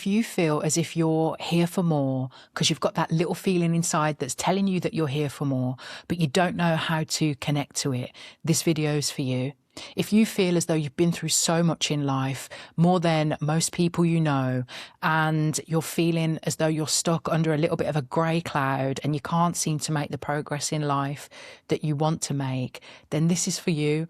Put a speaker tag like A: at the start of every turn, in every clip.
A: if you feel as if you're here for more, because you've got that little feeling inside that's telling you that you're here for more, but you don't know how to connect to it, this video is for you. If you feel as though you've been through so much in life, more than most people you know, and you're feeling as though you're stuck under a little bit of a grey cloud and you can't seem to make the progress in life that you want to make, then this is for you.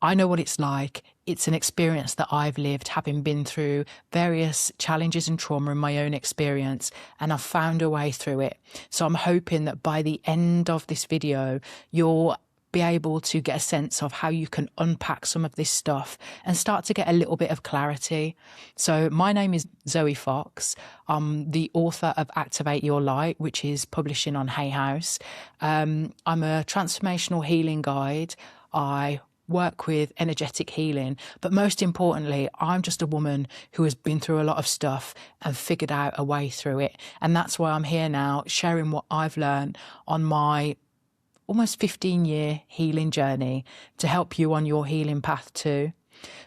A: I know what it's like. It's an experience that I've lived, having been through various challenges and trauma in my own experience, and I've found a way through it. So I'm hoping that by the end of this video, you'll be able to get a sense of how you can unpack some of this stuff and start to get a little bit of clarity. So my name is Zoe Fox. I'm the author of Activate Your Light, which is publishing on Hay House. I'm a transformational healing guide. I work with energetic healing, but most importantly, I'm just a woman who has been through a lot of stuff and figured out a way through it. And that's why I'm here now, sharing what I've learned on my almost 15-year healing journey to help you on your healing path too.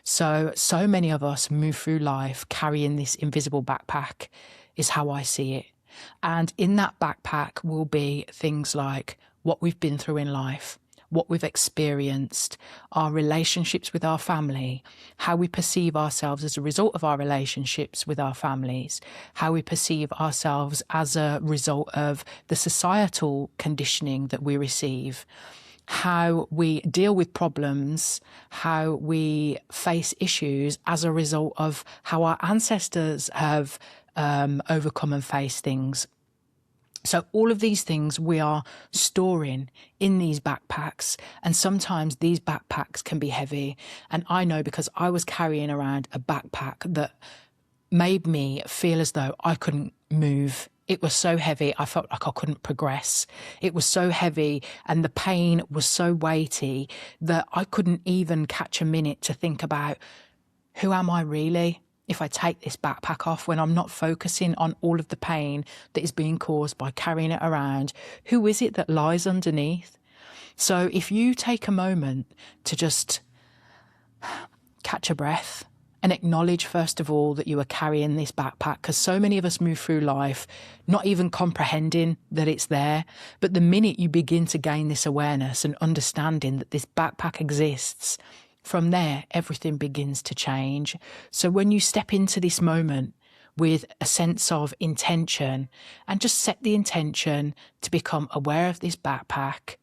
A: So many of us move through life carrying this invisible backpack, is how I see it. And in that backpack will be things like what we've been through in life, what we've experienced, our relationships with our family, how we perceive ourselves as a result of our relationships with our families, how we perceive ourselves as a result of the societal conditioning that we receive, how we deal with problems, how we face issues as a result of how our ancestors have overcome and faced things. So all of these things we are storing in these backpacks, and sometimes these backpacks can be heavy. And I know because I was carrying around a backpack that made me feel as though I couldn't move. It was so heavy, I felt like I couldn't progress. It was so heavy and the pain was so weighty that I couldn't even catch a minute to think about, who am I really? If I take this backpack off, when I'm not focusing on all of the pain that is being caused by carrying it around, who is it that lies underneath? So if you take a moment to just catch a breath and acknowledge, first of all, that you are carrying this backpack, because so many of us move through life not even comprehending that it's there. But the minute you begin to gain this awareness and understanding that this backpack exists, from there, everything begins to change. So when you step into this moment with a sense of intention, and just set the intention to become aware of this backpack,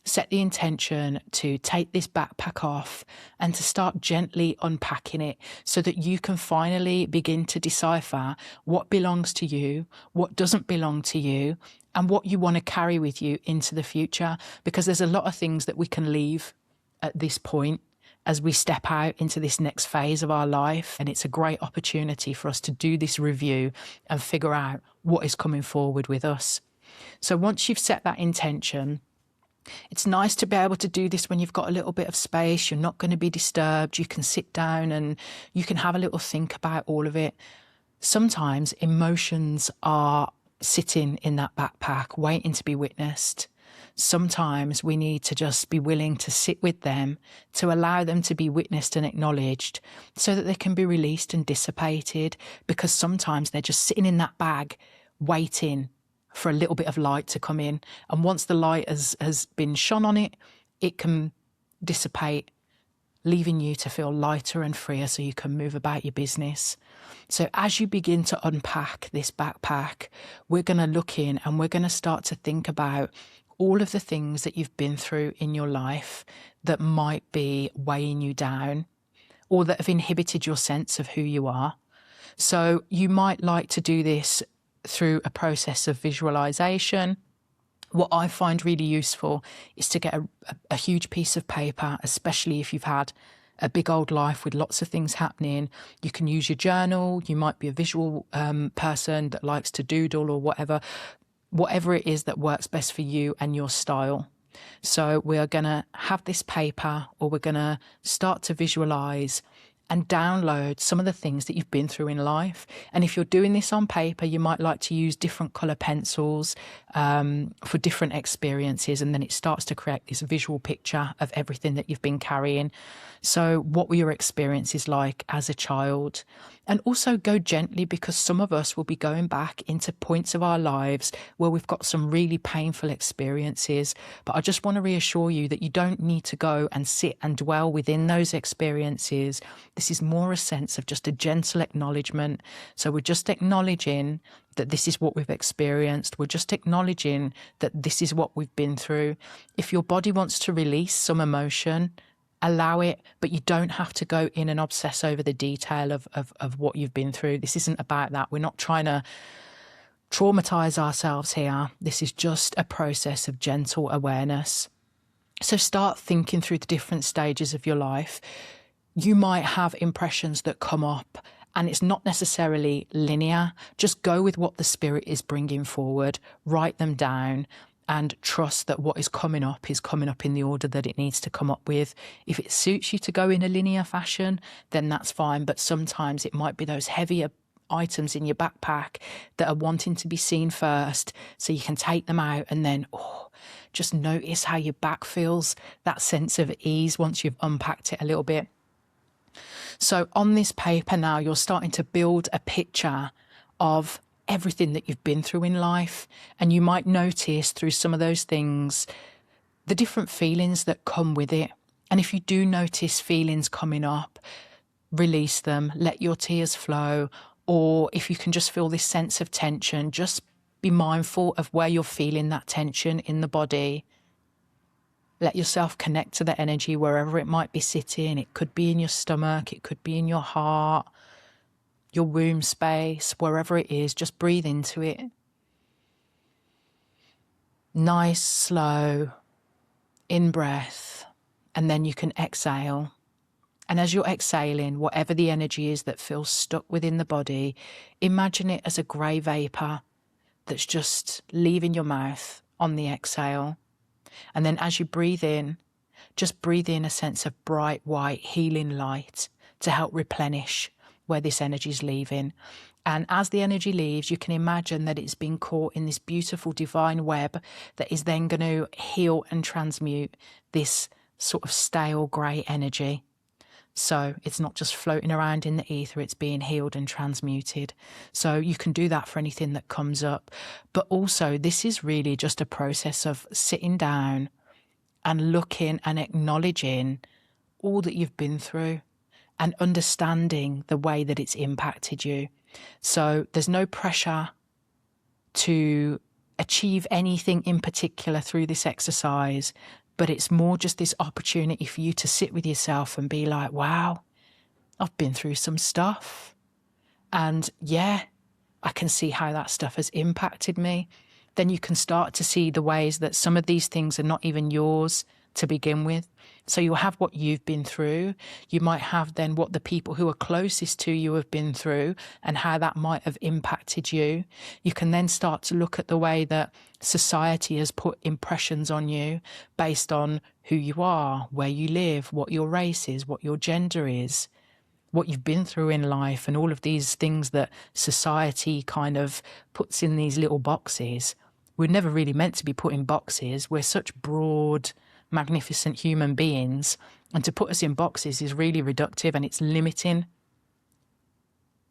A: set the intention to take this backpack off and to start gently unpacking it so that you can finally begin to decipher what belongs to you, what doesn't belong to you, and what you want to carry with you into the future. Because there's a lot of things that we can leave at this point as we step out into this next phase of our life. And it's a great opportunity for us to do this review and figure out what is coming forward with us. So once you've set that intention, it's nice to be able to do this when you've got a little bit of space. You're not going to be disturbed. You can sit down and you can have a little think about all of it. Sometimes emotions are sitting in that backpack, waiting to be witnessed. Sometimes we need to just be willing to sit with them, to allow them to be witnessed and acknowledged so that they can be released and dissipated, because sometimes they're just sitting in that bag waiting for a little bit of light to come in. And once the light has been shone on it, it can dissipate, leaving you to feel lighter and freer so you can move about your business. So as you begin to unpack this backpack, we're going to look in and we're going to start to think about all of the things that you've been through in your life that might be weighing you down or that have inhibited your sense of who you are. So you might like to do this through a process of visualization. What I find really useful is to get a huge piece of paper, especially if you've had a big old life with lots of things happening. You can use your journal. You might be a visual person that likes to doodle or whatever it is that works best for you and your style. So we are going to have this paper, or we're going to start to visualize and download some of the things that you've been through in life. And if you're doing this on paper, you might like to use different colour pencils for different experiences, and then it starts to create this visual picture of everything that you've been carrying. So what were your experiences like as a child? And also go gently, because some of us will be going back into points of our lives where we've got some really painful experiences. But I just want to reassure you that you don't need to go and sit and dwell within those experiences. This is more a sense of just a gentle acknowledgement. So we're just acknowledging that this is what we've experienced. We're just acknowledging that this is what we've been through. If your body wants to release some emotion, allow it, but you don't have to go in and obsess over the detail of what you've been through. This isn't about that. We're not trying to traumatize ourselves here. This is just a process of gentle awareness. So start thinking through the different stages of your life. You might have impressions that come up, and it's not necessarily linear. Just go with what the spirit is bringing forward, write them down, and trust that what is coming up in the order that it needs to come up with. If it suits you to go in a linear fashion, then that's fine. But sometimes it might be those heavier items in your backpack that are wanting to be seen first, so you can take them out and then just notice how your back feels, that sense of ease once you've unpacked it a little bit. So on this paper now, you're starting to build a picture of everything that you've been through in life. And you might notice through some of those things the different feelings that come with it. And if you do notice feelings coming up, release them, let your tears flow. Or if you can just feel this sense of tension, just be mindful of where you're feeling that tension in the body. Let yourself connect to the energy wherever it might be sitting. It could be in your stomach, it could be in your heart, your womb space, wherever it is. Just breathe into it. Nice, slow in-breath, and then you can exhale. And as you're exhaling, whatever the energy is that feels stuck within the body, imagine it as a grey vapour that's just leaving your mouth on the exhale. And then as you breathe in, just breathe in a sense of bright, white, healing light to help replenish where this energy is leaving. And as the energy leaves, you can imagine that it's been caught in this beautiful divine web that is then going to heal and transmute this sort of stale grey energy. So it's not just floating around in the ether, it's being healed and transmuted. So you can do that for anything that comes up. But also, this is really just a process of sitting down and looking and acknowledging all that you've been through and understanding the way that it's impacted you. So there's no pressure to achieve anything in particular through this exercise, but it's more just this opportunity for you to sit with yourself and be like, wow, I've been through some stuff. And yeah, I can see how that stuff has impacted me. Then you can start to see the ways that some of these things are not even yours to begin with. So you'll have what you've been through. You might have then what the people who are closest to you have been through and how that might have impacted you. You can then start to look at the way that society has put impressions on you based on who you are, where you live, what your race is, what your gender is, what you've been through in life, and all of these things that society kind of puts in these little boxes. We're never really meant to be put in boxes. We're such broad, magnificent human beings, and to put us in boxes is really reductive and it's limiting.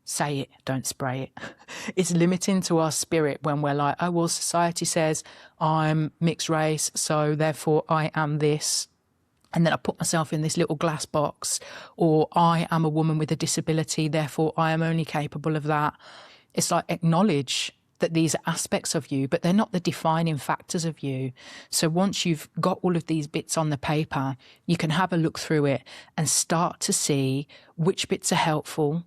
A: Say it, don't spray it. It's limiting to our spirit when we're like, oh, well, society says I'm mixed race, so therefore I am this. And then I put myself in this little glass box. Or I am a woman with a disability, therefore I am only capable of that. It's like, acknowledge that these are aspects of you, but they're not the defining factors of you. So once you've got all of these bits on the paper, you can have a look through it and start to see which bits are helpful,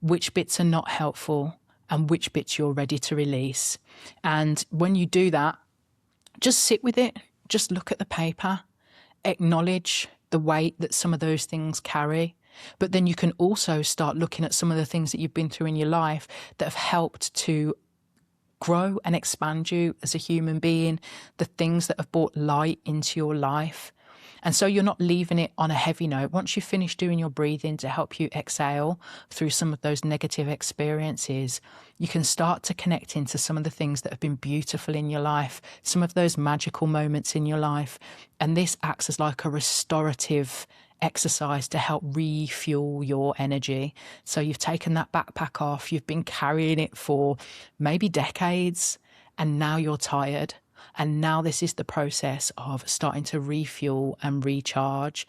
A: which bits are not helpful, and which bits you're ready to release. And when you do that, just sit with it, just look at the paper, acknowledge the weight that some of those things carry. But then you can also start looking at some of the things that you've been through in your life that have helped to grow and expand you as a human being, the things that have brought light into your life. And so you're not leaving it on a heavy note. Once you finish doing your breathing to help you exhale through some of those negative experiences, you can start to connect into some of the things that have been beautiful in your life, some of those magical moments in your life. And this acts as like a restorative exercise to help refuel your energy. So you've taken that backpack off, you've been carrying it for maybe decades, and now you're tired. And now this is the process of starting to refuel and recharge.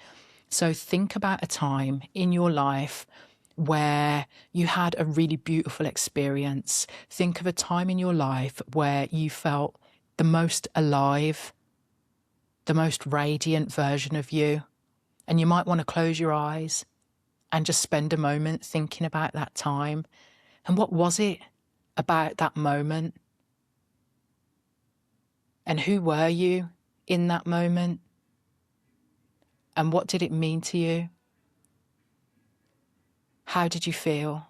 A: So think about a time in your life where you had a really beautiful experience. Think of a time in your life where you felt the most alive, the most radiant version of you. And you might want to close your eyes and just spend a moment thinking about that time. And what was it about that moment? And who were you in that moment? And what did it mean to you? How did you feel?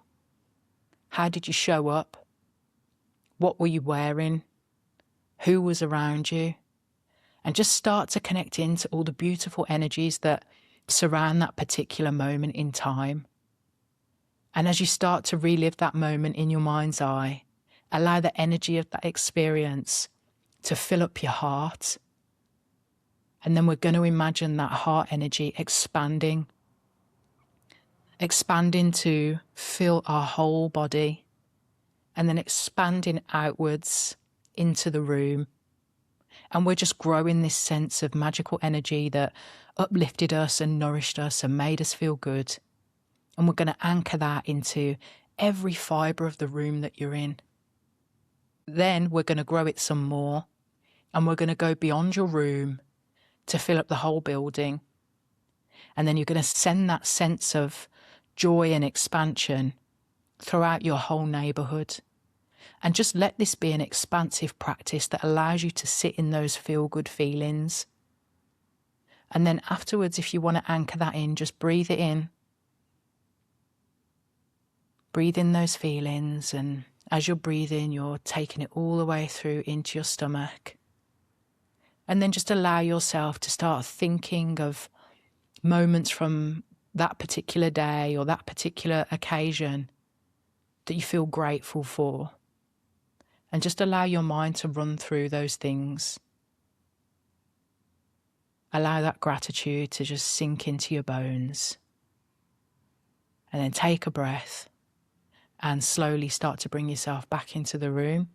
A: How did you show up? What were you wearing? Who was around you? And just start to connect into all the beautiful energies that surround that particular moment in time. And as you start to relive that moment in your mind's eye, allow the energy of that experience to fill up your heart. And then we're going to imagine that heart energy expanding to fill our whole body, and then expanding outwards into the room. And we're just growing this sense of magical energy that uplifted us and nourished us and made us feel good. And we're going to anchor that into every fibre of the room that you're in. Then we're going to grow it some more, and we're going to go beyond your room to fill up the whole building. And then you're going to send that sense of joy and expansion throughout your whole neighbourhood. And just let this be an expansive practice that allows you to sit in those feel-good feelings. And then afterwards, if you want to anchor that in, just breathe it in. Breathe in those feelings, and as you're breathing, you're taking it all the way through into your stomach. And then just allow yourself to start thinking of moments from that particular day or that particular occasion that you feel grateful for. And just allow your mind to run through those things. Allow that gratitude to just sink into your bones. And then take a breath and slowly start to bring yourself back into the room.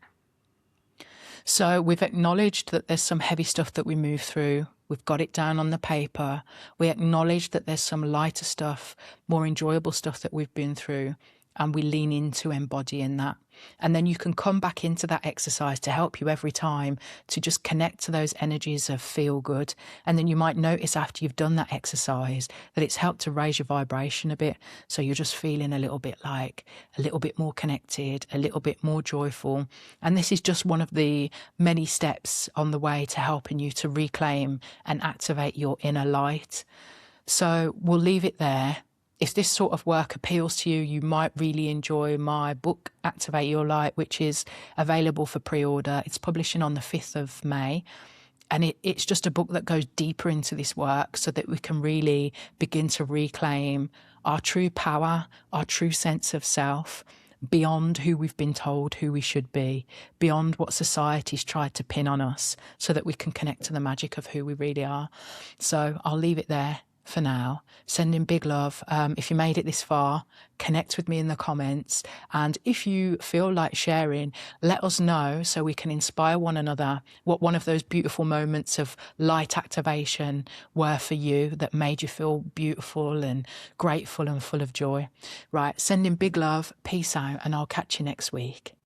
A: So we've acknowledged that there's some heavy stuff that we move through. We've got it down on the paper. We acknowledge that there's some lighter stuff, more enjoyable stuff that we've been through, and we lean into embodying that. And then you can come back into that exercise to help you every time to just connect to those energies of feel good. And then you might notice after you've done that exercise that it's helped to raise your vibration a bit. So you're just feeling a little bit more connected, a little bit more joyful. And this is just one of the many steps on the way to helping you to reclaim and activate your inner light. So we'll leave it there. If this sort of work appeals to you, you might really enjoy my book, Activate Your Light, which is available for pre-order. It's publishing on the 5th of May. And it's just a book that goes deeper into this work so that we can really begin to reclaim our true power, our true sense of self, beyond who we've been told who we should be, beyond what society's tried to pin on us, so that we can connect to the magic of who we really are. So I'll leave it there for now. Sending big love. If you made it this far, connect with me in the comments. And if you feel like sharing, let us know so we can inspire one another what one of those beautiful moments of light activation were for you that made you feel beautiful and grateful and full of joy. Right, sending big love, peace out, and I'll catch you next week.